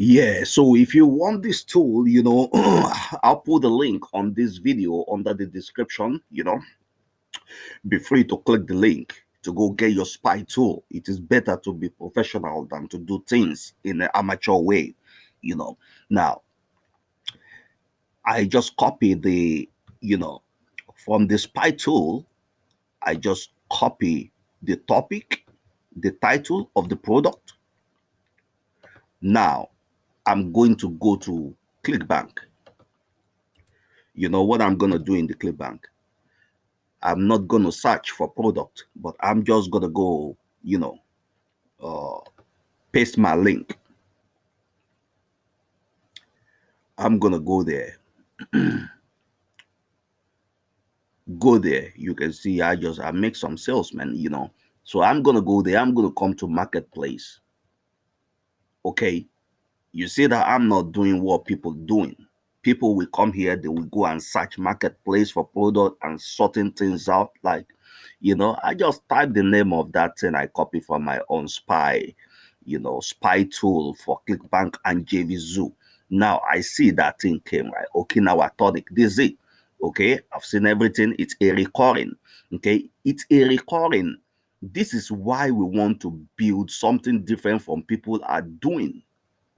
Yeah, so if you want this tool, I'll put the link on this video under the description. Be free to click the link to go get your spy tool. It is better to be professional than to do things in an amateur way. you know Now, I just copy you know from the spy tool. I just copy the topic, the title of the product. Now I'm going to go to Clickbank. You know what I'm going to do in the Clickbank? I'm not going to search for product, but I'm just going to go, uh, paste my link. I'm going to go there. Go there. You can see I make some salesman. So I'm going to go there. I'm going to come to marketplace. Okay. You see that I'm not doing what people doing. People will come here, they will go and search marketplace for product and sorting things out. Like, I just type the name of that thing I copy from my own spy tool for Clickbank and JVZoo. Now I see that thing came, right. Okay, now I thought this is it. Okay, I've seen everything. It's a recurring. Okay, it's a recurring. This is why we want to build something different from people are doing.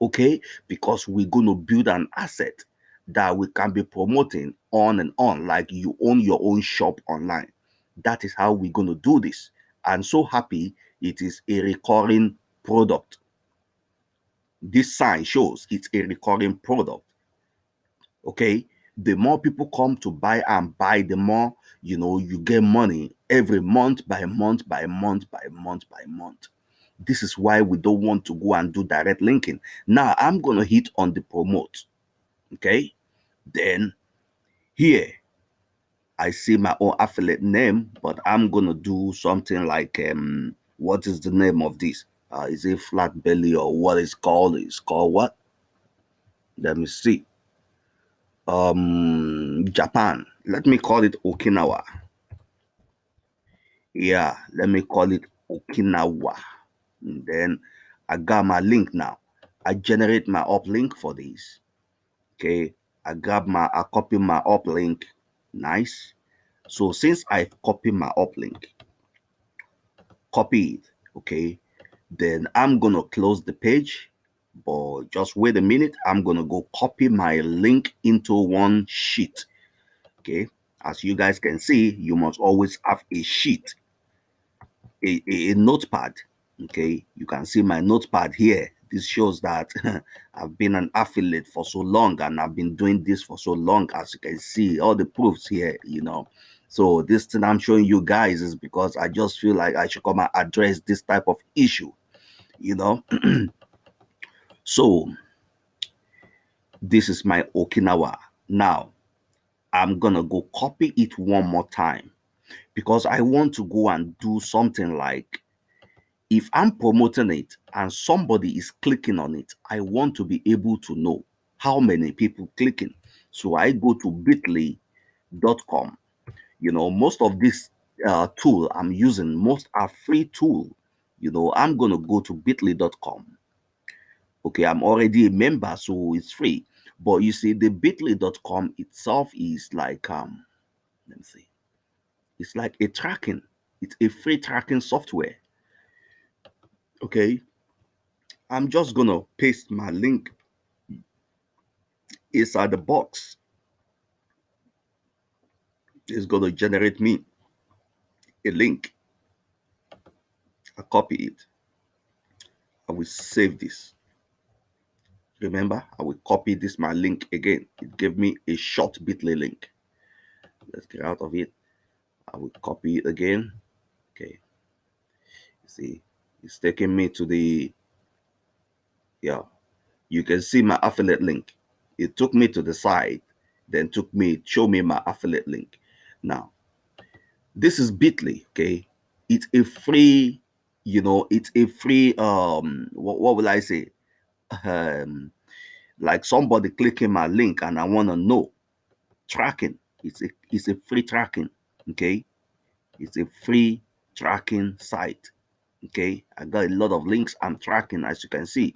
Okay, because we're going to build an asset that we can be promoting on and on, like you own your own shop online. That is how we're going to do this. I'm so happy it is a recurring product. This sign shows it's a recurring product. Okay, the more people come to buy and buy, the more you get money every month by month by month by month by month. This is why we don't want to go and do direct linking. Now I'm going to hit on the promote. Okay. Then here I see my own affiliate name, but I'm going to do something like, what is the name of this? Is it flat belly or what is called? It's called what? Let me see. Japan. Let me call it Okinawa. Yeah, let me call it Okinawa. And then I got my link now. I generate my uplink for this. Okay, I copy my uplink. Nice. So since I copy my uplink, copy it, okay, then I'm gonna close the page. But just wait a minute, I'm gonna go copy my link into one sheet. Okay, as you guys can see, you must always have a sheet, a notepad. Okay, you can see my notepad here. This shows that I've been an affiliate for so long and I've been doing this for so long. As you can see, all the proofs here. So this thing I'm showing you guys is because I just feel like I should come and address this type of issue, you know. So this is my Okinawa. Now I'm gonna go copy it one more time because I want to go and do something like, if I'm promoting it and somebody is clicking on it, I want to be able to know how many people clicking. So I go to bit.ly.com. Most of this tool I'm using, most are free tool. I'm going to go to bit.ly.com. Okay, I'm already a member, so it's free. But you see, the bit.ly.com itself is like, let me see, it's like a tracking. It's a free tracking software. Okay, I'm just gonna paste my link inside the box. It's gonna generate me a link. I copy it. I will save this. Remember, I will copy this my link again. It gave me a short bit.ly link. Let's get out of it. I will copy it again. Okay. See, it's taking me to the, yeah. You can see my affiliate link. It took me to the side, then show me my affiliate link. Now, this is bit.ly. Okay, it's a free, it's a free, what will I say, um like somebody clicking my link and I want to know, tracking. It's a free tracking. Okay, it's a free tracking site. Okay, I got a lot of links I'm tracking, as you can see.